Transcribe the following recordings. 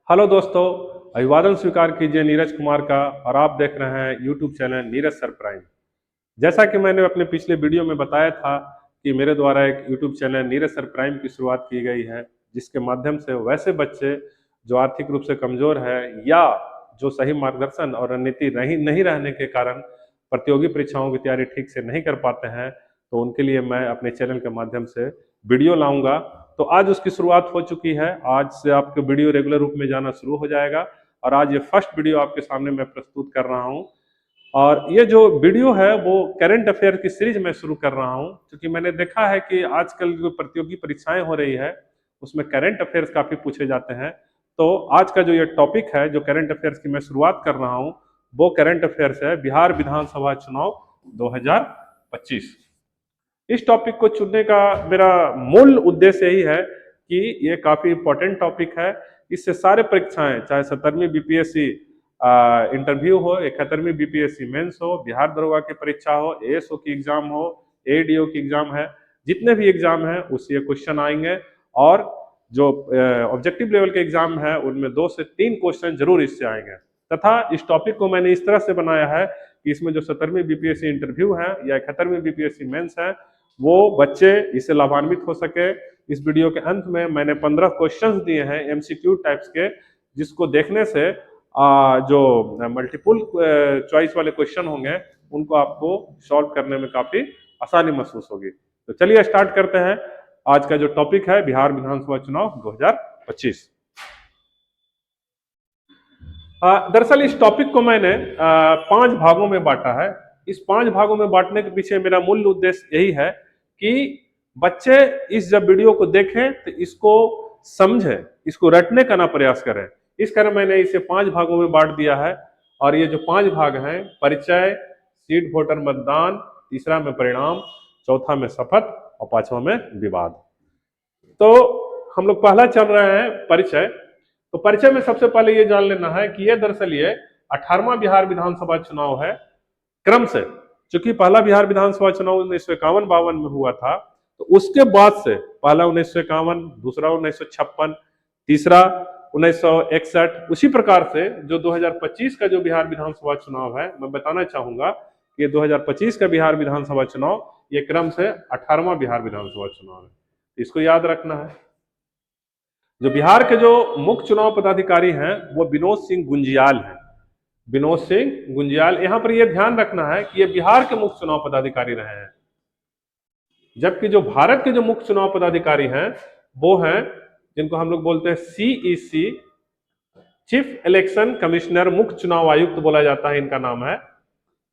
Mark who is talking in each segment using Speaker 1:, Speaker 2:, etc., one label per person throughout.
Speaker 1: Hello दोस्तों, अभिवादन स्वीकार कीजिए नीरज कुमार का। और आप देख रहे हैं YouTube channel Neeraj sir prime. जैसा कि मैंने अपने पिछले वीडियो में बताया था कि मेरे द्वारा एक YouTube channel Neeraj sir prime की शुरुआत की गई है, जिसके माध्यम से वैसे बच्चे जो आर्थिक रूप से कमजोर है या जो सही मार्गदर्शन और रणनीति नहीं रहने के कारण प्रतियोगी परीक्षाओं की तैयारी ठीक से नहीं कर पाते हैं, तो उनके लिए मैं अपने चैनल के माध्यम से वीडियो लाऊंगा। तो आज उसकी शुरुआत हो चुकी है। आज से आपके वीडियो रेगुलर रूप में जाना शुरू हो जाएगा और आज ये फर्स्ट वीडियो आपके सामने मैं प्रस्तुत कर रहा हूँ। और ये जो वीडियो है वो करंट अफेयर की सीरीज में शुरू कर रहा हूँ, क्योंकि मैंने देखा है कि आजकल जो प्रतियोगी परीक्षाएं हो रही है उसमें करंट अफेयर्स काफी पूछे जाते हैं। तो आज का जो ये टॉपिक है, जो करंट अफेयर्स की मैं शुरुआत कर रहा हूँ, वो करंट अफेयर्स है बिहार विधानसभा चुनाव 2025। इस टॉपिक को चुनने का मेरा मूल उद्देश्य यही है कि ये काफी इंपॉर्टेंट टॉपिक है। इससे सारे परीक्षाएं, चाहे 17वीं बीपीएससी इंटरव्यू हो, 71वीं बीपीएससी मेंस हो, बिहार दरोगा की परीक्षा हो, एएसओ की एग्जाम हो, एडीओ की एग्जाम है, जितने भी एग्जाम है उससे क्वेश्चन आएंगे। और जो ऑब्जेक्टिव लेवल के एग्जाम है उनमें 2 से 3 क्वेश्चन जरूर इससे आएंगे। तथा इस टॉपिक को मैंने इस तरह से बनाया है कि इसमें जो 17वीं बीपीएससी इंटरव्यू है या 71वीं बीपीएससी मेंस है, वो बच्चे इससे लाभान्वित हो सके। इस वीडियो के अंत में मैंने 15 क्वेश्चंस दिए हैं एमसीक्यू टाइप्स के, जिसको देखने से जो मल्टीपल चॉइस वाले क्वेश्चन होंगे उनको आपको सॉल्व करने में काफी आसानी महसूस होगी। तो चलिए स्टार्ट करते हैं। आज का जो टॉपिक है बिहार विधानसभा चुनाव 2025। दरअसल इस टॉपिक को मैंने 5 भागों में बांटा है। इस 5 भागों में बांटने के पीछे मेरा मूल उद्देश्य यही है कि बच्चे इस जब वीडियो को देखें तो इसको समझें, इसको रटने का ना प्रयास करें। इस कारण मैंने इसे 5 भागों में बांट दिया है। और ये जो 5 भाग हैं, परिचय, सीट वोटर मतदान, तीसरा में परिणाम, चौथा में शपथ और 5वां में विवाद। तो हम लोग पहला चल रहे हैं परिचय। तो परिचय में सबसे पहले ये जान लेना है कि ये दरअसल ये 18वां बिहार विधानसभा चुनाव है क्रम से। चूंकि पहला बिहार विधानसभा चुनाव 1951-52 में हुआ था, तो उसके बाद से पहला 1951, दूसरा 1956, तीसरा 1961, उसी प्रकार से जो 2025 का जो बिहार विधानसभा चुनाव है, मैं बताना चाहूंगा कि 2025 का बिहार विधानसभा चुनाव ये क्रम से 18वां बिहार विधानसभा चुनाव है। इसको याद रखना है। जो बिहार के जो मुख्य चुनाव पदाधिकारी हैं वो विनोद सिंह गुंजियाल हैं। विनोद सिंह गुंजियाल, यहां पर यह ध्यान रखना है कि ये बिहार के मुख्य चुनाव पदाधिकारी रहे हैं। जबकि जो भारत के जो मुख्य चुनाव पदाधिकारी हैं वो हैं जिनको हम लोग बोलते हैं सीईसी, चीफ इलेक्शन कमिश्नर, मुख्य चुनाव आयुक्त बोला जाता है, इनका नाम है।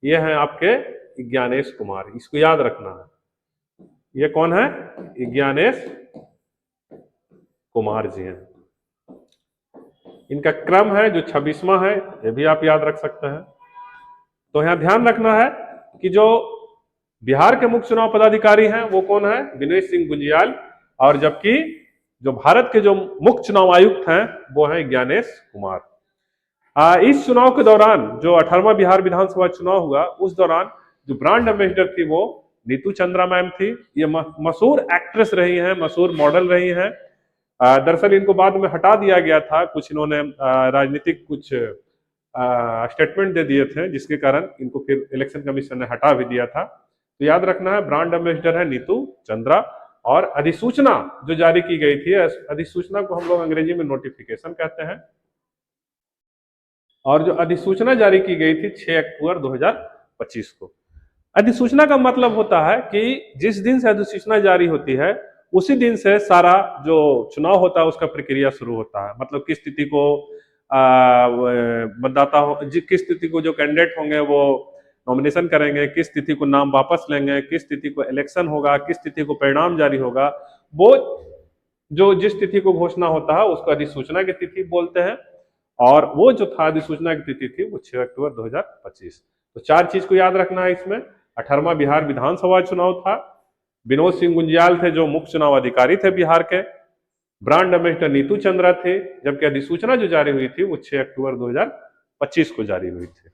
Speaker 1: ये हैं आपके ज्ञानेश कुमार। इसको याद रखना है। ये कौन है? ज्ञानेश कुमार जी हैं। इनका क्रम है जो 26वां है, ये भी आप याद रख सकते हैं। तो यहां ध्यान रखना है कि जो बिहार के मुख्य चुनाव पदाधिकारी हैं वो कौन है? विनोद सिंह गुंजियाल। और जबकि जो भारत के जो मुख्य चुनाव आयुक्त हैं वो हैं ज्ञानेश कुमार। इस चुनाव के दौरान जो 18वां बिहार विधानसभा चुनाव हुआ, उस दौरान जो ब्रांड एम्बेसडर थी वो नीतू चंद्रा मैम थी। ये मशहूर एक्ट्रेस रही हैं, मशहूर मॉडल रही हैं। दरअसल इनको बाद में हटा दिया गया था, कुछ इन्होंने राजनीतिक कुछ स्टेटमेंट दे दिए थे, जिसके कारण इनको फिर इलेक्शन कमीशन ने हटा भी दिया था। तो याद रखना है, ब्रांड एम्बेसडर है नीतू चंद्रा। और अधिसूचना जो जारी की गई थी, अधिसूचना को हम लोग अंग्रेजी में नोटिफिकेशन कहते हैं। और जो अधिसूचना जारी की गई थी 6 अक्टूबर 2025 को। अधिसूचना का मतलब होता है कि जिस दिन से अधिसूचना जारी होती है उसी दिन से सारा जो चुनाव होता है उसका प्रक्रिया शुरू होता है। मतलब किस तिथि को मतदाता हो, किस तिथि को जो कैंडिडेट होंगे वो नॉमिनेशन करेंगे, किस तिथि को नाम वापस लेंगे, किस तिथि को इलेक्शन होगा, किस तिथि को परिणाम जारी होगा, वो जो जिस तिथि को घोषणा होता है उसको अधिसूचना की तिथि बोलते हैं। और वो जो था अधिसूचना की तिथि थी वो 6 अक्टूबर 2025। तो 4 चीज को याद रखना है इसमें। 18वां बिहार विधानसभा चुनाव था, विनोद सिंह गुंजियाल थे जो मुख्य चुनाव अधिकारी थे बिहार के, ब्रांड एम्बेसडर नीतू चंद्रा थे, जबकि अधिसूचना जो जारी हुई थी वो 6 अक्टूबर 2025 को जारी हुई थी।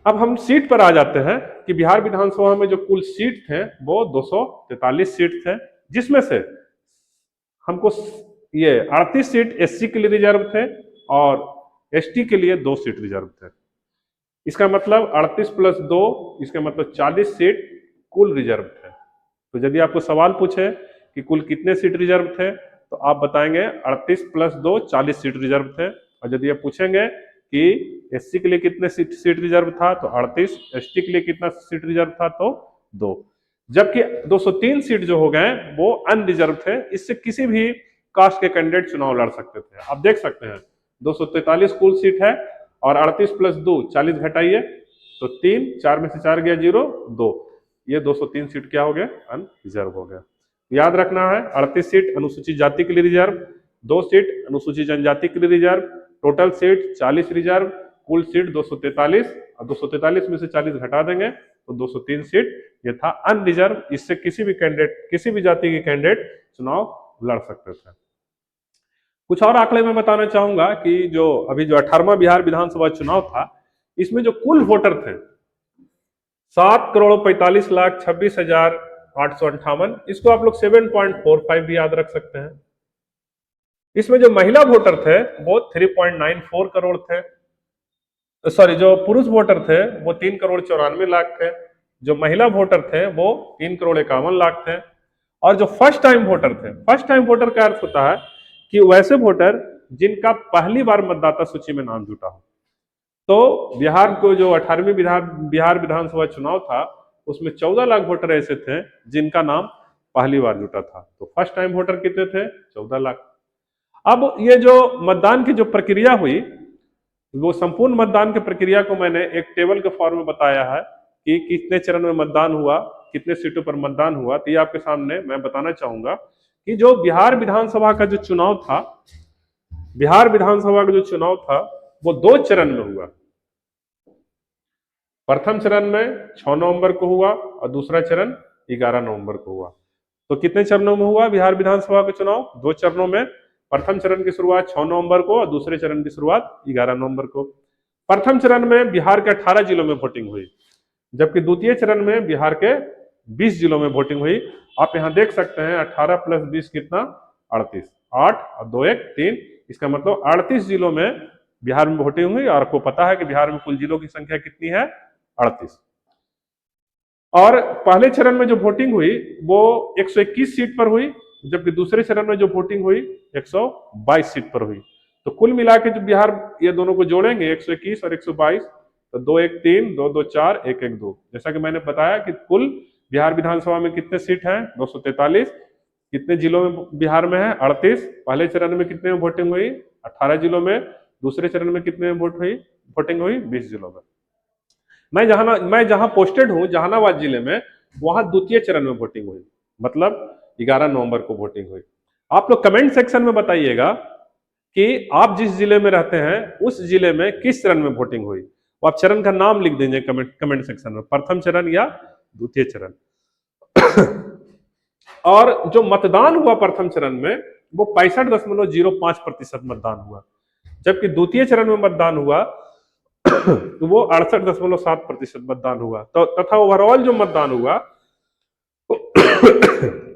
Speaker 1: अब हम सीट पर आ जाते हैं कि बिहार विधानसभा में जो कुल सीट थे वो 243 सीट थे, जिसमें से हमको ये 38 सीट एससी के लिए रिजर्व थे और एसटी के लिए 2 सीट रिजर्व थे। इसका मतलब 38 प्लस 2, इसका मतलब 40 सीट कुल रिजर्व थे। तो यदि आपको सवाल पूछे कि कुल कितने सीट रिजर्व थे, तो आप बताएंगे 38 प्लस 2 40 सीट रिजर्व थे। और यदि आप पूछेंगे कि एससी के लिए कितने सीट रिजर्व था, तो 38, एसटी के लिए कितना सीट रिजर्व था, तो 2। जबकि 203 सीट जो हो गए वो अनरिजर्व थे। इससे किसी भी कास्ट के कैंडिडेट चुनाव लड़ सकते थे। आप देख सकते हैं 243 कुल सीट है और 38 प्लस 2 40 घटाइए तो 3, 4 में से 4 गया 0, 2, ये 203 सीट क्या हो गया, अनरिजर्व हो गया। याद रखना है 38 सीट अनुसूचित जाति के लिए रिजर्व, 2 सीट अनुसूचित जनजाति के लिए रिजर्व, टोटल सीट 40 रिजर्व, कुल सीट 243 और 243 में से 40 घटा देंगे तो 203 सीट ये था अनरिजर्व। इससे किसी भी कैंडिडेट, किसी भी जाति के कैंडिडेट चुनाव लड़ सकते थे। कुछ और आंकड़े मैं बताना चाहूंगा कि जो अभी जो 18वां बिहार विधानसभा चुनाव था, इसमें जो कुल वोटर थे 7,45,26,858, इसको आप लोग 7.45 भी याद रख सकते हैं। इसमें जो महिला वोटर थे वो 3.94 करोड़ थे, सॉरी जो पुरुष वोटर थे वो 3,94,00,000 थे, जो महिला वोटर थे वो 3,51,00,000 थे। और जो फर्स्ट टाइम वोटर थे, फर्स्ट टाइम वोटर का अर्थ होता है कि वैसे वोटर जिनका पहली बार मतदाता सूची में नाम जुटा हो। तो बिहार को जो 18वीं बिहार विधानसभा चुनाव था उसमें 14 लाख वोटर ऐसे थे जिनका नाम पहली बार जुटा था। तो फर्स्ट टाइम वोटर कितने थे, 14 लाख। अब ये जो मतदान की जो प्रक्रिया हुई, वो संपूर्ण मतदान की प्रक्रिया को मैंने एक टेबल के फॉर्म में बताया है कि कितने चरण में मतदान हुआ, कितने सीटों पर मतदान हुआ। तो ये आपके सामने मैं बताना चाहूंगा कि जो बिहार विधानसभा का जो चुनाव था, बिहार विधानसभा का जो चुनाव था वो 2 चरण में हुआ। प्रथम चरण में 6 नवंबर को हुआ और दूसरा चरण 11 नवंबर को हुआ। तो कितने चरणों में हुआ बिहार विधानसभा का चुनाव, 2 चरणों में। प्रथम चरण की शुरुआत 6 नवंबर को और दूसरे चरण की शुरुआत 11 नवंबर को। प्रथम चरण में बिहार के 18 जिलों में वोटिंग हुई, जबकि द्वितीय चरण में बिहार के 20 जिलों में वोटिंग हुई। आप यहां देख सकते हैं 18 प्लस 20 कितना, 38, 8 और 2 1 3, इसका मतलब 38 जिलों में बिहार में वोटिंग हुई। और आपको पता है कि बिहार में कुल जिलों की संख्या कितनी है, 38। और पहले चरण में जो वोटिंग हुई वो 121 सीट पर हुई, जबकि दूसरे चरण में जो वोटिंग हुई 122 सीट पर हुई। तो कुल मिला के जो बिहार, ये दोनों को जोड़ेंगे 121 और 122, तो 2 1 3, 2 2 4, 1 1 2। जैसा कि मैंने बताया कि कुल बिहार विधानसभा में कितने सीट हैं, 243। कितने जिलों में बिहार में है, 38। पहले चरण में कितने में वोटिंग हुई, 18 जिलों में। दूसरे चरण में कितने में वोटिंग हुई, 20 जिलों में। मैं जहां पोस्टेड हूं जहानाबाद जिले में, वहां द्वितीय चरण में वोटिंग हुई, मतलब 11 नवंबर को वोटिंग हुई। आप लोग कमेंट सेक्शन में बताइएगा कि आप जिस जिले में रहते हैं उस जिले में किस चरण में वोटिंग हुई। वो आप चरण का नाम लिख दीजिए कमेंट सेक्शन में, प्रथम चरण या द्वितीय चरण। और जो मतदान हुआ प्रथम चरण में वो 65.05% मतदान हुआ, जबकि द्वितीय चरण में मतदान हुआ तो वो 68.7% मतदान हुआ। तो तथा ओवरऑल जो मतदान हुआ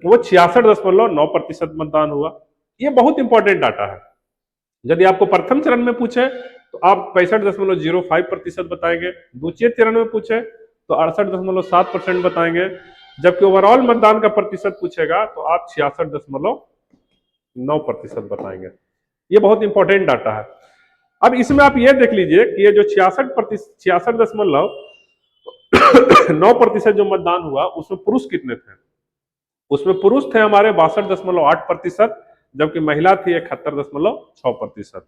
Speaker 1: वो 66.9% मतदान हुआ। ये बहुत इंपॉर्टेंट डाटा है। यदि आपको प्रथम चरण में पूछे तो आप 65.05% बताएंगे, द्वितीय चरण में पूछे तो 68.7% बताएंगे, जबकि ओवरऑल मतदान का प्रतिशत पूछेगा तो आप 66.9% बताएंगे। ये बहुत इंपॉर्टेंट डाटा है। अब इसमें आप ये देख लीजिए कि ये जो 66.9% जो मतदान हुआ उसमें पुरुष कितने थे। उसमें पुरुष थे हमारे 62.8%, जबकि महिला थी 71.6%।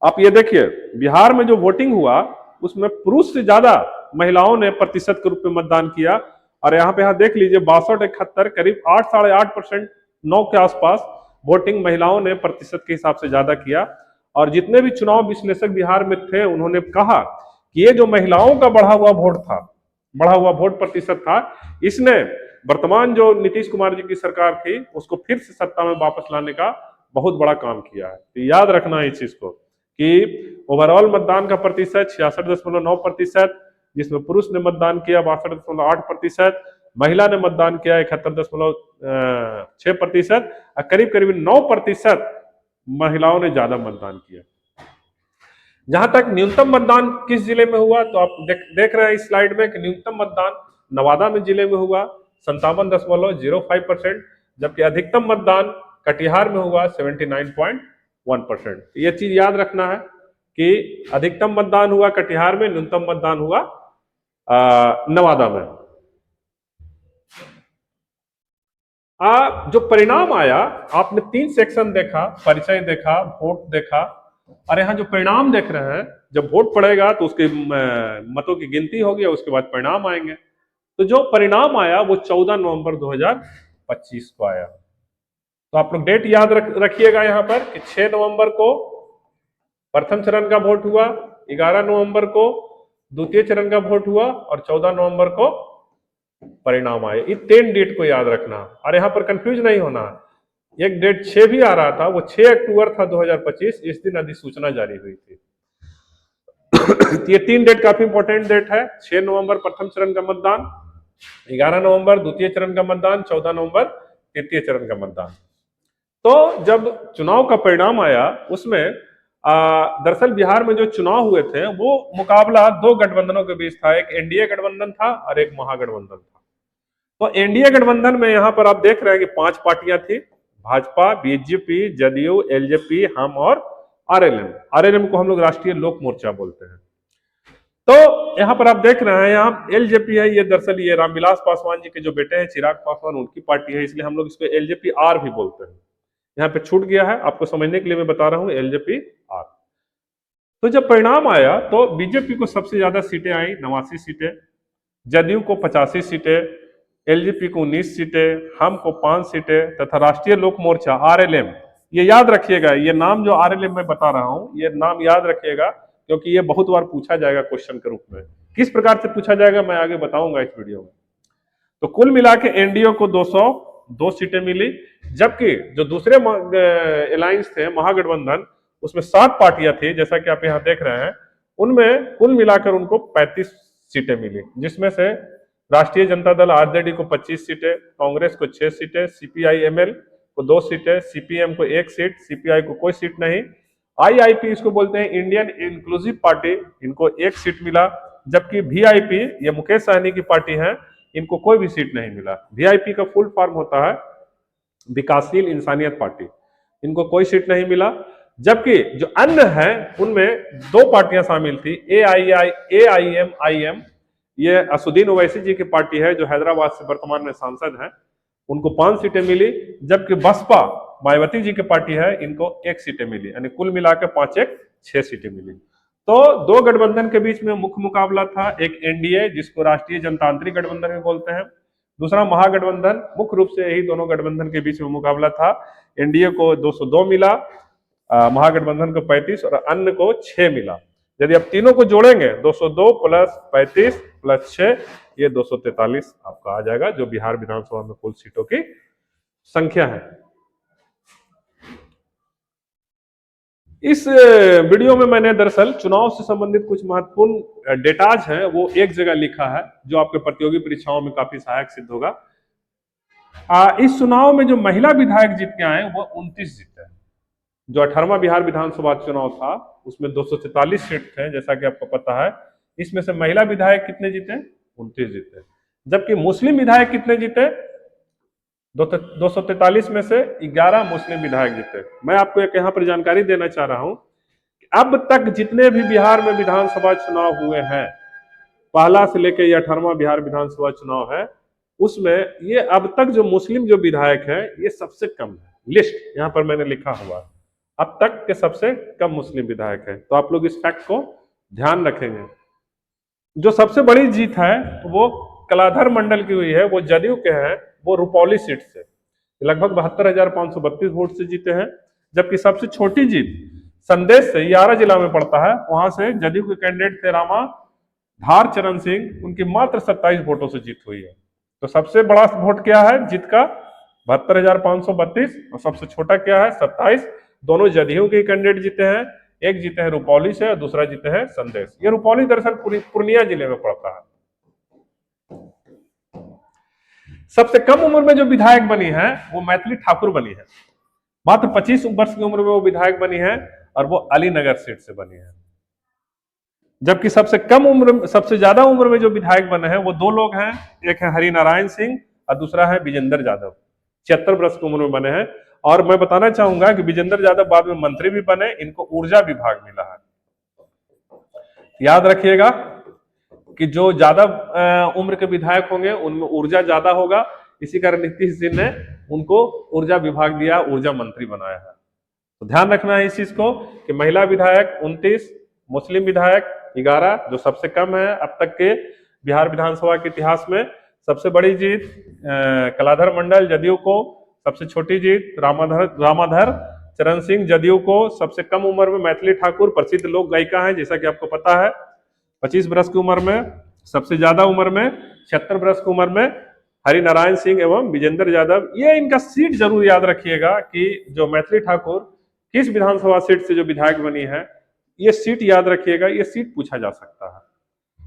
Speaker 1: आप ये देखिए बिहार में जो वोटिंग हुआ उसमें पुरुष से ज्यादा महिलाओं ने प्रतिशत के रूप में मतदान किया। और यहाँ पे देख लीजिए 62-71, करीब 8 साढ़े 8%, 9 के आसपास वोटिंग महिलाओं ने प्रतिशत के हिसाब से ज्यादा किया। और जितने भी चुनाव विश्लेषक बिहार में थे उन्होंने कहा कि ये जो महिलाओं का बढ़ा हुआ वोट था, बढ़ा हुआ वोट प्रतिशत था, इसने वर्तमान जो नीतीश कुमार जी की सरकार थी उसको फिर से सत्ता में वापस लाने का बहुत बड़ा काम किया है। तो याद रखना है इस चीज को कि ओवरऑल मतदान का प्रतिशत 66.9%, जिसमें पुरुष ने मतदान किया 62.8%, महिला ने मतदान किया 71.6%, करीब करीब 9% महिलाओं ने ज्यादा मतदान किया। जहां तक न्यूनतम मतदान किस जिले में हुआ, तो आप देख रहे हैं इस स्लाइड में कि न्यूनतम मतदान नवादा में जिले में हुआ 57.05%, जबकि अधिकतम मतदान कटिहार में हुआ 79.1%। ये चीज याद रखना है कि अधिकतम मतदान हुआ कटिहार में, न्यूनतम मतदान हुआ नवादा में। जो परिणाम आया, आपने 3 सेक्शन देखा, परिचय देखा, वोट देखा, और यहाँ जो परिणाम देख रहे हैं, जब वोट पड़ेगा तो उसके मतों की गिनती होगी और उसके बाद परिणाम आएंगे। तो जो परिणाम आया वो 14 नवंबर 2025 को आया। तो आप लोग डेट याद रखिएगा यहाँ पर कि 6 नवंबर को प्रथम चरण का वोट हुआ, 11 नवंबर को द्वितीय चरण का वोट हुआ और 14 नवंबर को परिणाम आए। इन 3 डेट को याद रखना और यहाँ पर कंफ्यूज नहीं होना। एक डेट 6 भी आ रहा था, वो 6 अक्टूबर था 2025, इस दिन अधिसूचना जारी हुई थी। ये 3 डेट काफी इंपॉर्टेंट डेट है। 6 नवंबर प्रथम चरण का मतदान, 11 नवंबर द्वितीय चरण का मतदान, 14 नवंबर तृतीय चरण का मतदान। तो जब चुनाव का परिणाम आया उसमें दरअसल बिहार में जो चुनाव हुए थे वो मुकाबला 2 गठबंधनों के बीच था। एक एनडीए गठबंधन था और एक महागठबंधन था। तो एनडीए गठबंधन में यहाँ पर आप देख रहे हैं कि 5 पार्टियां थी, भाजपा, बीजेपी, जदयू, एलजेपी, हम और आरएलएम। आरएलएम को हम लोग राष्ट्रीय लोक मोर्चा बोलते हैं। तो यहाँ पर आप देख रहे हैं, यहाँ एलजेपी है, ये दरअसल ये रामविलास पासवान जी के जो बेटे हैं चिराग पासवान, उनकी पार्टी है, इसलिए हम लोग इसको एलजेपी आर भी बोलते हैं। यहाँ पे छूट गया है, आपको समझने के लिए मैं बता रहा हूँ, एलजेपी आर। तो जब परिणाम आया तो बीजेपी को सबसे ज्यादा सीटें आई, 89 सीटें, जदयू को 85 सीटें, एलजेपी को 19 सीटें, हम को 5 सीटें तथा राष्ट्रीय लोक मोर्चा आरएलएम, ये याद रखिएगा, ये नाम जो आरएलएम में बता रहा हूं ये नाम याद रखिएगा क्योंकि ये बहुत बार पूछा जाएगा क्वेश्चन के रूप में। किस प्रकार से पूछा जाएगा मैं आगे बताऊंगा इस वीडियो में। तो कुल मिला के एनडीए को 202 सीटें मिली, जबकि जो दूसरे अलायंस थे महागठबंधन, उसमें 7 पार्टियां थी जैसा कि आप यहाँ देख रहे हैं, उनमें कुल मिलाकर उनको 35 सीटें मिली, जिसमें से राष्ट्रीय जनता दल आरजेडी को 25 सीटें, कांग्रेस को 6 सीटें, सीपीआई एमएल को 2 सीटें, सीपीएम को 1 सीट, सीपीआई को कोई सीट नहीं, आईआईपी इसको बोलते हैं इंडियन इंक्लूसिव पार्टी, इनको 1 सीट मिला, जबकि वीआईपी ये मुकेश सहनी की पार्टी है, इनको कोई भी सीट नहीं मिला। वीआईपी का फुल फॉर्म होता है विकासशील इंसानियत पार्टी, इनको कोई सीट नहीं मिला। जबकि जो अन्य है उनमें 2 पार्टियां शामिल थी, एआईएम, ये असुद्दीन ओवैसी जी की पार्टी है जो हैदराबाद से वर्तमान में सांसद है, उनको 5 सीटें मिली, जबकि बसपा मायावती जी की पार्टी है, इनको 1 सीटें मिली, यानी कुल मिलाकर 5-1 6 सीटें मिली। तो 2 गठबंधन के बीच में मुख्य मुकाबला था, एक एनडीए जिसको राष्ट्रीय जनतांत्रिक गठबंधन भी बोलते हैं, दूसरा महागठबंधन। मुख्य रूप से यही दोनों गठबंधन के बीच में मुकाबला था। एनडीए को 202 मिला, महागठबंधन को 35 और अन्य को 6 मिला। यदि आप तीनों को जोड़ेंगे 202 प्लस 35 प्लस 6, ये 243 आपका आ जाएगा, जो बिहार विधानसभा में कुल सीटों की संख्या है। इस वीडियो में मैंने दरअसल चुनाव से संबंधित कुछ महत्वपूर्ण डेटाज हैं वो एक जगह लिखा है, जो आपके प्रतियोगी परीक्षाओं में काफी सहायक सिद्ध होगा। इस चुनाव में जो महिला विधायक जीत के आए वो 29 जीते। जो 18वां बिहार विधानसभा चुनाव था उसमें 244 सीट थे जैसा कि आपको पता है, इसमें से महिला विधायक कितने जीते? 29 जीते। जबकि मुस्लिम विधायक कितने जीते? 243 में से 11 मुस्लिम विधायक जीते। मैं आपको एक यहाँ पर जानकारी देना चाह रहा हूं कि अब तक जितने भी बिहार में विधानसभा चुनाव हुए हैं, पहला से लेकर ये 18वां बिहार विधानसभा चुनाव है, उसमें ये अब तक जो मुस्लिम जो विधायक है ये सबसे कम है। लिस्ट यहाँ पर मैंने लिखा हुआ, अब तक के सबसे कम मुस्लिम विधायक है। तो आप लोग इस फैक्ट को ध्यान रखेंगे। जो सबसे बड़ी जीत है वो कलाधर मंडल की हुई है, वो जदयू के हैं, वो रुपौली सीट से लगभग 72,532 वोट से जीते हैं। जबकि सबसे छोटी जीत संदेश से, 11 जिला में पड़ता है, वहां से जदयू के कैंडिडेट थे रामा धार चरण सिंह, उनकी मात्र 27 वोटों से जीत हुई है। तो सबसे बड़ा वोट क्या है जीत का? 72,532, और सबसे छोटा क्या है? 27। दोनों जदयू के कैंडिडेट जीते हैं, एक जीते हैं रुपौली से और दूसरा जीते हैं संदेश। ये रुपौली दरअसल पूर्णिया जिले में पड़ता है। सबसे कम उम्र में जो विधायक बनी है वो मैथिली ठाकुर बनी है। मात्र 25 वर्ष की उम्र में वो विधायक बनी है और वो अलीनगर सीट से बनी है। जबकि सबसे ज्यादा उम्र में जो विधायक बने हैं वो दो लोग हैं, एक है हरिनारायण सिंह और दूसरा है विजेंद्र यादव, 76 वर्ष की उम्र में बने हैं। और मैं बताना चाहूंगा कि विजेंद्र यादव बाद में मंत्री भी बने, इनको ऊर्जा विभाग मिला है। याद रखिएगा कि जो ज्यादा उम्र के विधायक होंगे उनमें ऊर्जा ज्यादा होगा, इसी कारण नीतीश जी ने उनको ऊर्जा विभाग दिया, ऊर्जा मंत्री बनाया है। तो ध्यान रखना है इस चीज को कि महिला विधायक 29, मुस्लिम विधायक 11, जो सबसे कम है अब तक के बिहार विधानसभा के इतिहास में। सबसे बड़ी जीत कलाधर मंडल जदयू को, सबसे छोटी जीत रामाधर चरण सिंह जदयू को, सबसे कम उम्र में मैथिली ठाकुर प्रसिद्ध लोक गायिका है जैसा कि आपको पता है, 25 वर्ष की उम्र में। सबसे ज्यादा उम्र में 76 वर्ष की उम्र में हरिनारायण सिंह एवं विजेंद्र यादव। ये इनका सीट जरूर याद रखिएगा कि जो मैथिली ठाकुर किस विधानसभा सीट से जो विधायक बनी है, ये सीट याद रखिएगा, ये सीट पूछा जा सकता है,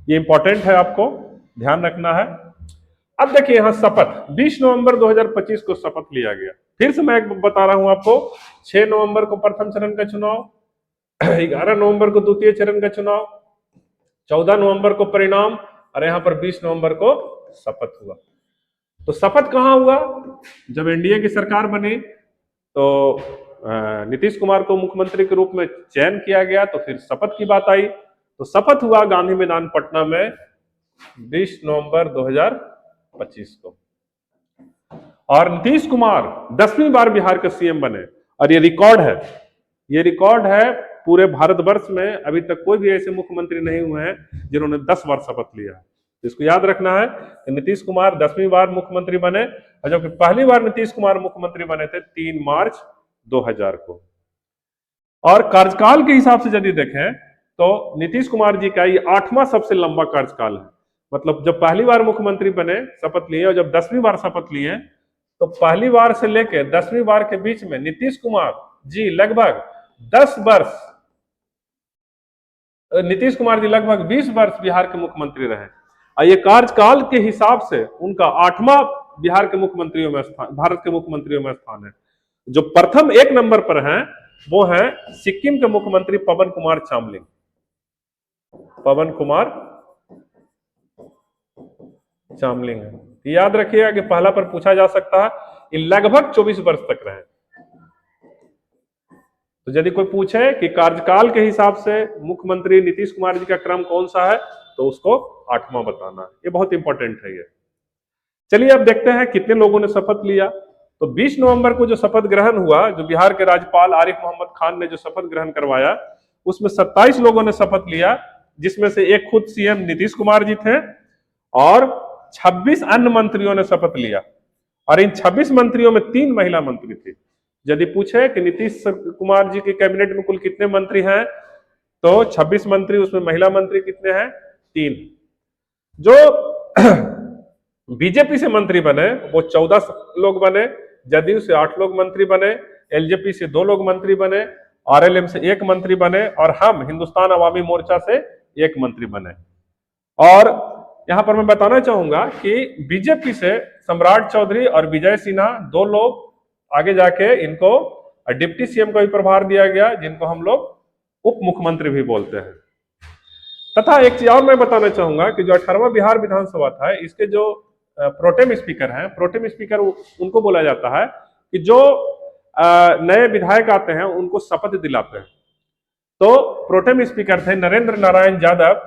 Speaker 1: ये इंपॉर्टेंट है, आपको ध्यान रखना है। अब देखिए यहां शपथ 20 नवंबर 2025 को शपथ लिया गया। फिर से मैं बता रहा हूं आपको, 6 नवंबर को प्रथम चरण का चुनाव, 11 नवंबर को द्वितीय चरण का चुनाव, 14 नवंबर को परिणाम और यहां पर 20 नवंबर को शपथ हुआ। तो शपथ कहां हुआ? जब एनडीए की सरकार बनी तो नीतीश कुमार को मुख्यमंत्री के रूप में चयन किया गया, तो फिर शपथ की बात आई। तो शपथ हुआ गांधी मैदान पटना में 20 नवंबर 2025 को। और नीतीश कुमार 10वीं बार बिहार के सीएम बने और ये रिकॉर्ड है पूरे भारतवर्ष में। अभी तक कोई भी ऐसे मुख्यमंत्री नहीं हुए हैं जिन्होंने 10 बार शपथ लिया है। इसको याद रखना है कि नीतीश कुमार 10वीं बार मुख्यमंत्री बने, और जबकि पहली बार नीतीश कुमार मुख्यमंत्री बने थे 3 मार्च 2000 को। और कार्यकाल के हिसाब से यदि देखें तो नीतीश कुमार जी का ये 8वां सबसे लंबा कार्यकाल है। मतलब जब पहली बार मुख्यमंत्री बने, शपथ लिए, और जब 10वीं बार शपथ लिए, तो पहली बार से लेकर 10वीं बार के बीच में नीतीश कुमार जी लगभग 10 वर्ष, नीतीश कुमार जी लगभग 20 वर्ष बिहार के मुख्यमंत्री रहे। और ये कार्यकाल के हिसाब से उनका 8वां बिहार के मुख्यमंत्रियों में स्थान, भारत के मुख्यमंत्रियों में स्थान है। जो प्रथम 1 नंबर पर हैं वो हैं सिक्किम के मुख्यमंत्री पवन कुमार चामलिंग। है, याद रखिएगा कि पहला पर पूछा जा सकता है। ये लगभग 24 वर्ष तक रहे। तो यदि कोई पूछे कि कार्यकाल के हिसाब से मुख्यमंत्री नीतीश कुमार जी का क्रम कौन सा है, तो उसको 8वां बताना है। ये बहुत इंपॉर्टेंट है ये। चलिए अब देखते हैं कितने लोगों ने शपथ लिया। तो 20 नवंबर को जो शपथ ग्रहण हुआ, जो बिहार के राज्यपाल आरिफ मोहम्मद खान ने जो शपथ ग्रहण करवाया, उसमें 27 लोगों ने शपथ लिया, जिसमें से एक खुद सीएम नीतीश कुमार जी थे और 26 अन्य मंत्रियों ने शपथ लिया। और इन 26 मंत्रियों में 3 महिला मंत्री थी। यदि पूछे कि नीतीश कुमार जी के कैबिनेट में कुल कितने मंत्री हैं, तो 26 मंत्री, उसमें महिला मंत्री कितने हैं? 3। जो बीजेपी से मंत्री बने वो 14 लोग बने, जदयू से 8 लोग मंत्री बने, एलजेपी से 2 लोग मंत्री बने, आरएलएम से 1 मंत्री बने, और हम हिंदुस्तान अवामी मोर्चा से 1 मंत्री बने। और यहां पर मैं बताना चाहूंगा कि बीजेपी से सम्राट चौधरी और विजय सिन्हा 2 लोग आगे जाके इनको डिप्टी सीएम का भी प्रभार दिया गया, जिनको हम लोग उप मुख्यमंत्री भी बोलते हैं। तथा एक चीज और मैं बताना चाहूंगा कि जो 18वां बिहार विधानसभा था, इसके जो प्रोटेम स्पीकर हैं, प्रोटेम स्पीकर उनको बोला जाता है कि जो नए विधायक आते हैं उनको शपथ दिलाते हैं। तो प्रोटेम स्पीकर थे नरेंद्र नारायण यादव।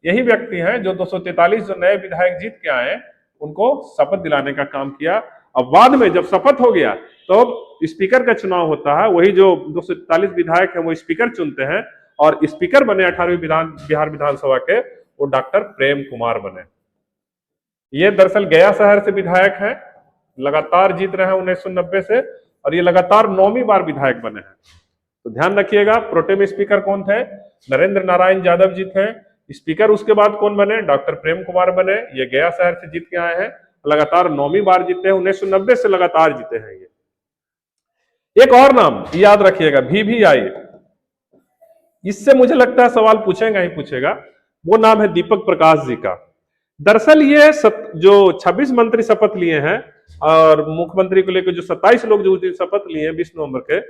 Speaker 1: यही व्यक्ति हैं जो 243 जो नए विधायक जीत के आए उनको शपथ दिलाने का काम किया। अब बाद में जब शपथ हो गया तो स्पीकर का चुनाव होता है, वही जो 243 विधायक हैं वो स्पीकर चुनते हैं, और स्पीकर बने 18वीं बिहार विधानसभा के वो डॉक्टर प्रेम कुमार बने। ये दरअसल गया शहर से विधायक हैं, लगातार जीत रहे हैं 1990 से, और ये लगातार 9वीं बार विधायक बने हैं। तो ध्यान रखिएगा, प्रोटेम स्पीकर कौन थे? नरेंद्र नारायण यादव जी थे। स्पीकर उसके बाद कौन बने? डॉक्टर प्रेम कुमार बने। ये गया शहर से जीत के आए हैं, लगातार 9वीं बार जीते हैं, 1990 से लगातार जीते हैं ये। एक और नाम याद रखिएगा, VVI। इससे मुझे लगता है सवाल पूछेगा ही पूछेगा। वो नाम है दीपक प्रकाश जी का। दरअसल ये जो 26 मंत्री शपथ लिए हैं और मुख्यमंत्री को लेकर जो 27 लोग जो उस दिन शपथ लिए हैं 20 नवंबर के,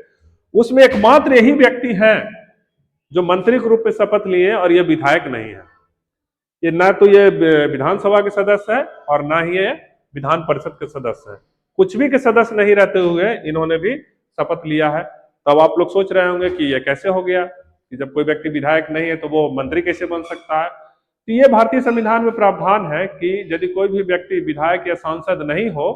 Speaker 1: उसमें एकमात्र यही व्यक्ति है जो मंत्री के रूप में शपथ लिए हैं और ये विधायक नहीं है। ये ना तो ये विधानसभा के सदस्य है और ना ही ये विधान परिषद के सदस्य है, कुछ भी के सदस्य नहीं रहते हुए इन्होंने भी शपथ लिया है। तब आप लोग सोच रहे होंगे कि ये कैसे हो गया कि जब कोई व्यक्ति विधायक नहीं है तो वो मंत्री कैसे बन सकता है। तो ये भारतीय संविधान में प्रावधान है कि यदि कोई भी व्यक्ति विधायक या सांसद नहीं हो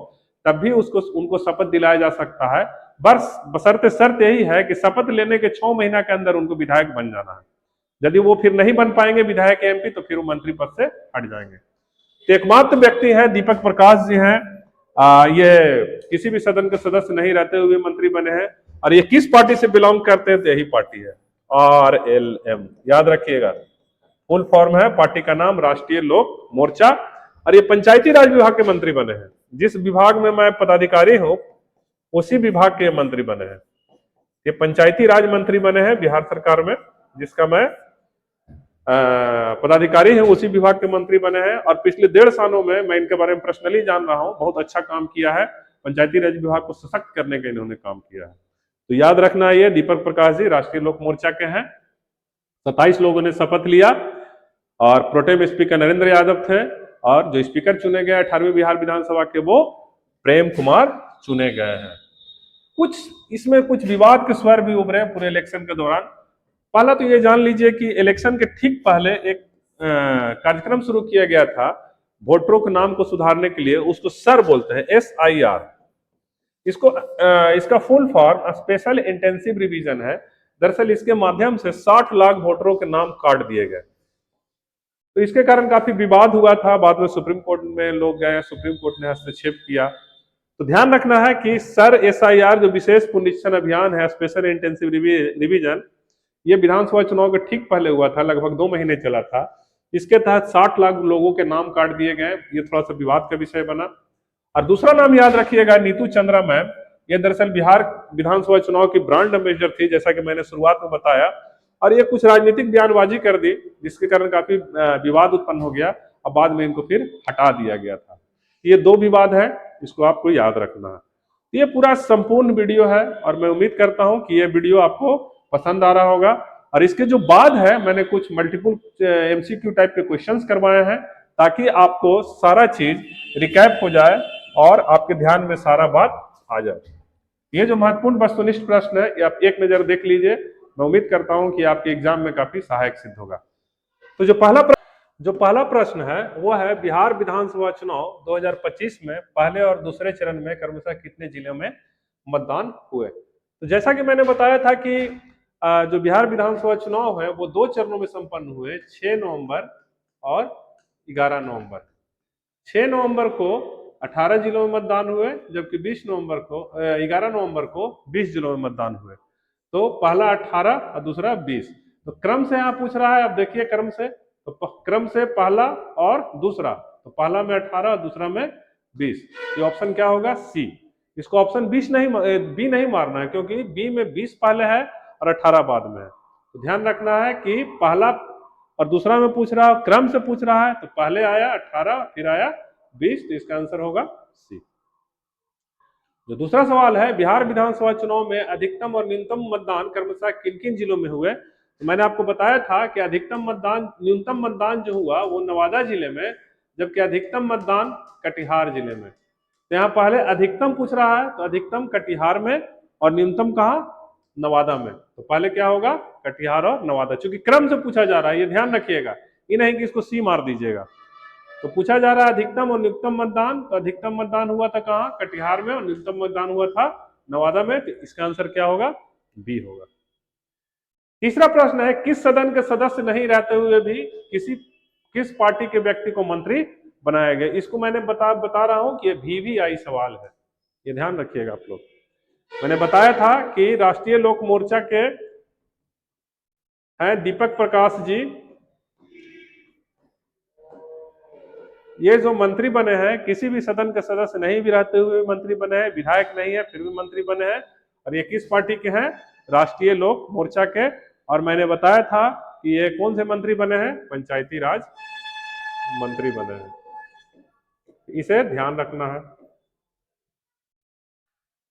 Speaker 1: तब भी उनको शपथ दिलाया जा सकता है। बस बशर्ते शर्त यही है कि शपथ लेने के 6 महीना के अंदर उनको विधायक बन जाना है। यदि वो फिर नहीं बन पाएंगे विधायक एमपी तो फिर वो मंत्री पद से हट जाएंगे। तो एकमात्र व्यक्ति है दीपक प्रकाश जी हैं, ये किसी भी सदन के सदस्य नहीं रहते हुए मंत्री बने हैं। और ये किस पार्टी से बिलोंग करते हैं तो यही पार्टी है RLM, याद रखिएगा। फुल फॉर्म है पार्टी का नाम राष्ट्रीय लोक मोर्चा। और ये पंचायती राज विभाग के मंत्री बने हैं। जिस विभाग में मैं पदाधिकारी हूं उसी विभाग के मंत्री बने हैं। ये पंचायती राज मंत्री बने हैं बिहार सरकार में, जिसका मैं पदाधिकारी हैं, उसी विभाग के मंत्री बने हैं। और पिछले 1.5 सालों में मैं इनके बारे में पर्सनली जान रहा हूं, बहुत अच्छा काम किया है। पंचायती राज विभाग को सशक्त करने का इन्होंने काम किया है। तो याद रखना, ये दीपक प्रकाश जी राष्ट्रीय लोक मोर्चा के हैं। 27 लोगों ने शपथ लिया और प्रोटेम स्पीकर नरेंद्र यादव थे और जो स्पीकर चुने गए 18वीं बिहार विधानसभा के वो प्रेम कुमार चुने गए हैं। इसमें कुछ विवाद के स्वर भी उभरे पूरे इलेक्शन के दौरान। पहला तो ये जान लीजिए कि इलेक्शन के ठीक पहले एक कार्यक्रम शुरू किया गया था वोटरों के नाम को सुधारने के लिए, उसको सर बोलते हैं SIR। इसका full form special intensive revision है। दरअसल इसके माध्यम से 60 लाख वोटरों के नाम काट दिए गए। तो इसके कारण काफी विवाद हुआ था। बाद में सुप्रीम कोर्ट में लोग गए, सुप्रीम कोर्ट ने हस्तक्षेप किया। तो ध्यान रखना है कि सर SIR जो विशेष पुनरीक्षण अभियान है, स्पेशल इंटेंसिव रिवीजन, ये विधानसभा चुनाव के ठीक पहले हुआ था, लगभग 2 महीने चला था। इसके तहत 60 लाख लोगों के नाम काट दिए गए। ये थोड़ा सा विवाद का विषय बना। और दूसरा नाम याद रखिएगा, नीतू चंद्रा मैम। ये दरअसल बिहार विधानसभा चुनाव की ब्रांड एम्बेसडर थी, जैसा कि मैंने शुरुआत में बताया। और ये कुछ राजनीतिक बयानबाजी कर दी जिसके कारण काफी विवाद उत्पन्न हो गया और बाद में इनको फिर हटा दिया गया था। ये 2 विवाद है, इसको आपको याद रखना है। ये पूरा संपूर्ण वीडियो है और मैं उम्मीद करता हूं कि ये वीडियो आपको पसंद आ रहा होगा। और इसके जो बाद है, मैंने कुछ मल्टीपल MCQ टाइप के क्वेश्चंस करवाए हैं ताकि आपको सारा चीज रिकैप हो जाए और आपके ध्यान में सारा बात आ जाए। ये जो महत्वपूर्ण वस्तुनिष्ठ प्रश्न है, ये आप एक नजर देख लीजिए। मैं उम्मीद करता हूं कि आपके एग्जाम में काफी सहायक सिद्ध होगा। तो जो पहला प्रश्न है वो है, बिहार विधानसभा चुनाव 2025 में पहले और दूसरे चरण में क्रमशः कितने जिलों में मतदान हुए। तो जैसा कि मैंने बताया था कि जो बिहार विधानसभा चुनाव है वो 2 चरणों में संपन्न हुए, 6 नवंबर और 11 नवंबर। 6 नवंबर को 18 जिलों में मतदान हुए, जबकि 11 नवंबर को 20 जिलों में मतदान हुए। तो पहला 18 और दूसरा 20। तो क्रम से यहाँ पूछ रहा है, अब देखिए क्रम से, तो क्रम से पहला और दूसरा, तो पहला में 18 और दूसरा में 20। ये ऑप्शन क्या होगा? सी। इसको ऑप्शन बी नहीं मारना है, क्योंकि बी में 20 पहले है और 18 बाद में है। तो ध्यान रखना है कि पहला और दूसरा में पूछ रहा है, क्रम से पूछ रहा है, तो पहले आया 18 फिर आया 20, तो इसका आंसर होगा सी। जो दूसरा सवाल है, बिहार विधानसभा चुनाव में अधिकतम और न्यूनतम मतदान क्रमशः किन किन जिलों में हुए। तो मैंने आपको बताया था कि न्यूनतम मतदान जो हुआ वो नवादा जिले में, जबकि अधिकतम मतदान कटिहार जिले में। तो यहाँ पहले अधिकतम पूछ रहा है, तो अधिकतम कटिहार में और न्यूनतम कहाँ? नवादा में। तो पहले क्या होगा? कटिहार और नवादा, चूंकि क्रम से पूछा जा रहा है, ये ध्यान रखिएगा। ये नहीं कि इसको सी मार दीजिएगा। तो पूछा जा रहा है अधिकतम और न्यूनतम मतदान, तो अधिकतम मतदान हुआ था कहाँ? कटिहार में, और न्यूनतम मतदान हुआ था नवादा में। तो इसका आंसर क्या होगा? बी होगा। तीसरा प्रश्न है, किस सदन के सदस्य नहीं रहते हुए भी किस पार्टी के व्यक्ति को मंत्री बनाया गया। इसको मैंने बता रहा हूं कि ये VVI सवाल है, ये ध्यान रखिएगा आप लोग। मैंने बताया था कि राष्ट्रीय लोक मोर्चा के हैं दीपक प्रकाश जी। ये जो मंत्री बने हैं, किसी भी सदन के सदस्य नहीं भी रहते हुए मंत्री बने हैं, विधायक नहीं है फिर भी मंत्री बने हैं। और ये किस पार्टी के हैं? राष्ट्रीय लोक मोर्चा के। और मैंने बताया था कि ये कौन से मंत्री बने हैं? पंचायती राज मंत्री बने हैं। इसे ध्यान रखना है।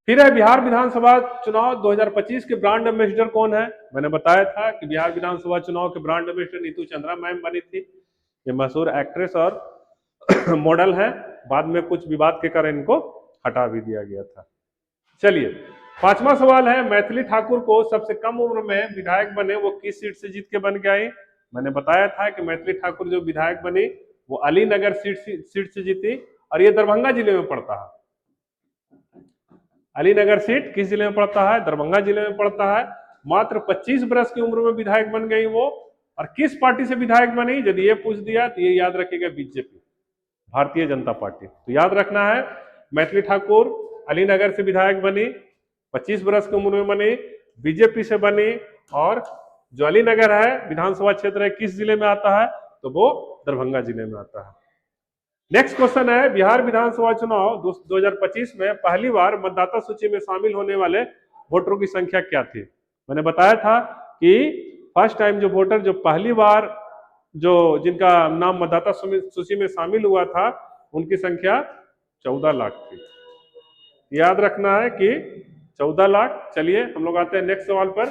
Speaker 1: फिर है बिहार विधानसभा चुनाव 2025 के ब्रांड एम्बेसडर कौन है। मैंने बताया था कि बिहार विधानसभा चुनाव के brand ambassador Neetu Chandra ma'am बनी थी। ये मशहूर एक्ट्रेस और मॉडल है। बाद में कुछ विवाद के कारण इनको हटा भी दिया गया था। चलिए, पांचवा सवाल है, मैथिली ठाकुर को सबसे कम उम्र में विधायक बने वो किस सीट से जीत के बन के आई। मैंने बताया था कि मैथिली ठाकुर जो विधायक बनी वो अलीनगर सीट से जीती, और ये दरभंगा जिले में पड़ता है। अलीनगर सीट किस जिले में पड़ता है? दरभंगा जिले में पड़ता है। मात्र 25 वर्ष की उम्र में विधायक बन गई वो। और किस पार्टी से विधायक बनी, यदि ये पूछ दिया तो ये याद रखिएगा, बीजेपी, भारतीय जनता पार्टी। तो याद रखना है, मैथिली ठाकुर अलीनगर से विधायक बनी, 25 वर्ष की उम्र में बनी, बीजेपी से बनी, और जो अलीनगर है विधानसभा क्षेत्र है किस जिले में आता है, तो वो दरभंगा जिले में आता है। नेक्स्ट क्वेश्चन है, बिहार विधानसभा चुनाव 2025 में पहली बार मतदाता सूची में शामिल होने वाले वोटरों की संख्या क्या थी। मैंने बताया था कि फर्स्ट टाइम जो वोटर जो पहली बार जो जिनका नाम मतदाता सूची में शामिल हुआ था उनकी संख्या 14 लाख थी। याद रखना है कि 14 लाख। चलिए हम लोग आते हैं नेक्स्ट सवाल पर।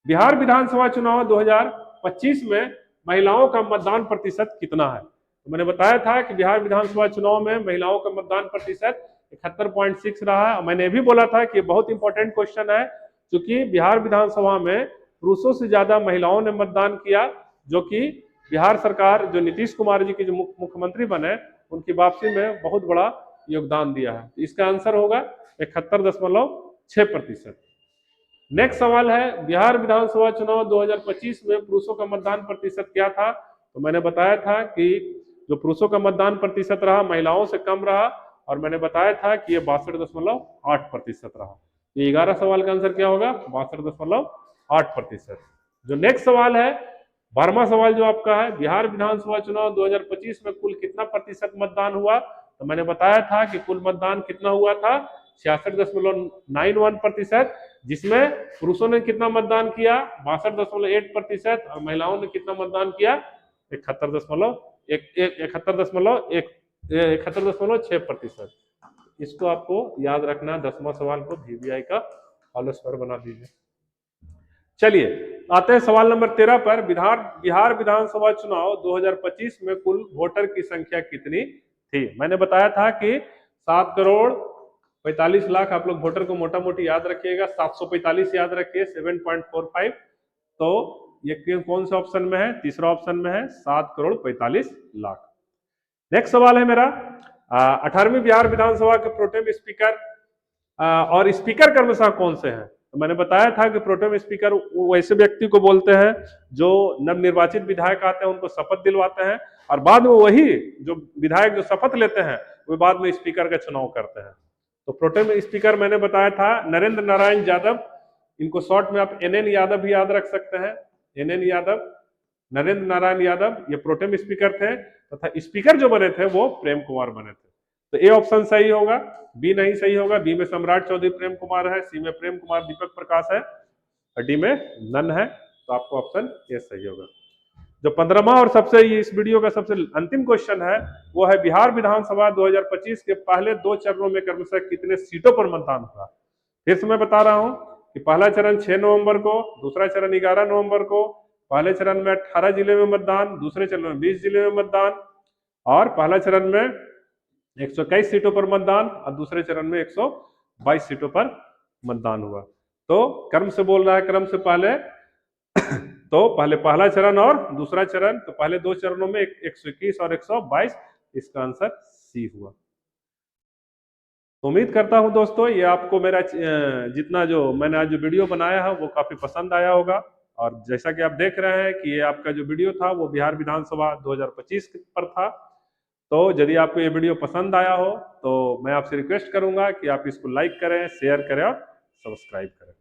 Speaker 1: बिहार विधानसभा चुनाव 2025 में महिलाओं का मतदान प्रतिशत कितना है। तो मैंने बताया था कि बिहार विधानसभा चुनाव में महिलाओं का मतदान प्रतिशत 71.6 रहा है। मैंने भी बोला था कि बहुत इंपॉर्टेंट क्वेश्चन है, क्योंकि बिहार विधानसभा में पुरुषों से ज्यादा महिलाओं ने मतदान किया, जो कि बिहार सरकार जो नीतीश कुमार जी के जो मुख्यमंत्री बने उनकी वापसी में बहुत बड़ा योगदान दिया है। इसका आंसर होगा 71.6%। नेक्स्ट सवाल है, बिहार विधानसभा चुनाव 2025 में पुरुषों का मतदान प्रतिशत क्या था। तो मैंने बताया था कि जो पुरुषों का मतदान प्रतिशत रहा महिलाओं से कम रहा, और मैंने बताया था कि ये 62.8% रहा। ये 11 सवाल का आंसर क्या होगा, 62.8%। जो नेक्स्ट सवाल है, 12वां सवाल जो आपका है, बिहार विधानसभा चुनाव 2025 में कुल कितना प्रतिशत मतदान हुआ। तो मैंने बताया था कि कुल मतदान कितना हुआ था, 66.91%, जिसमें पुरुषों ने कितना मतदान किया, 62.8%, और महिलाओं ने कितना मतदान किया, 71.6%। इसको आपको याद रखना, 10वां सवाल को VVI का होल स्क्वायर बना दीजिए। चलिए आते हैं सवाल नंबर 13 पर। बिहार विधानसभा चुनाव 2025 में कुल वोटर की संख्या कितनी थी। मैंने बताया था कि 7,45,00,000 आप लोग वोटर को मोटा मोटी याद रखिएगा, 745 याद रखिए, 7.45। तो ये कौन से ऑप्शन में है, तीसरा ऑप्शन में है, 7,45,00,000। नेक्स्ट सवाल है मेरा, 18वीं बिहार विधानसभा के प्रोटेम स्पीकर और स्पीकर क्रमशः कौन से हैं। तो मैंने बताया था कि प्रोटेम स्पीकर वैसे व्यक्ति को बोलते हैं जो नवनिर्वाचित विधायक आते हैं उनको शपथ दिलवाते हैं, और बाद में वही जो विधायक जो शपथ लेते हैं वो बाद में स्पीकर का चुनाव करते हैं। तो प्रोटेम स्पीकर मैंने बताया था नरेंद्र नारायण यादव, इनको शॉर्ट में आप NN यादव भी याद रख सकते हैं, NN यादव, नरेंद्र नारायण यादव, ये प्रोटेम स्पीकर थे, तथा स्पीकर जो बने थे वो प्रेम कुमार बने थे। तो ए ऑप्शन सही होगा, बी नहीं सही होगा। बी में सम्राट चौधरी प्रेम कुमार है, सी में प्रेम कुमार दीपक प्रकाश है, और डी में नन है। तो आपको ऑप्शन ए सही होगा। जो 15वां और सबसे इस वीडियो का सबसे अंतिम क्वेश्चन है वो है, बिहार विधानसभा 2025 के पहले 2 चरणों में क्रमशः कितने सीटों पर मतदान हुआ। फिर से मैं बता रहा हूं कि पहला चरण 6 नवंबर को, दूसरा चरण 11 नवंबर को, पहले चरण में 18 जिले में मतदान, दूसरे चरण में 20 जिले में मतदान, और पहला चरण में 121 सीटों पर मतदान, और दूसरे चरण में 122 सीटों पर मतदान हुआ। तो क्रम से बोल रहा है, क्रम से पहले तो पहले पहला चरण और दूसरा चरण, तो पहले 2 चरणों में 121 और 122, इसका आंसर सी हुआ। तो उम्मीद करता हूं दोस्तों ये आपको मेरा जितना जो मैंने आज जो वीडियो बनाया है वो काफी पसंद आया होगा। और जैसा कि आप देख रहे हैं कि ये आपका जो वीडियो था वो बिहार विधानसभा 2025 पर था। तो यदि आपको ये वीडियो पसंद आया हो तो मैं आपसे रिक्वेस्ट करूंगा कि आप इसको लाइक करें, शेयर करें और सब्सक्राइब करें।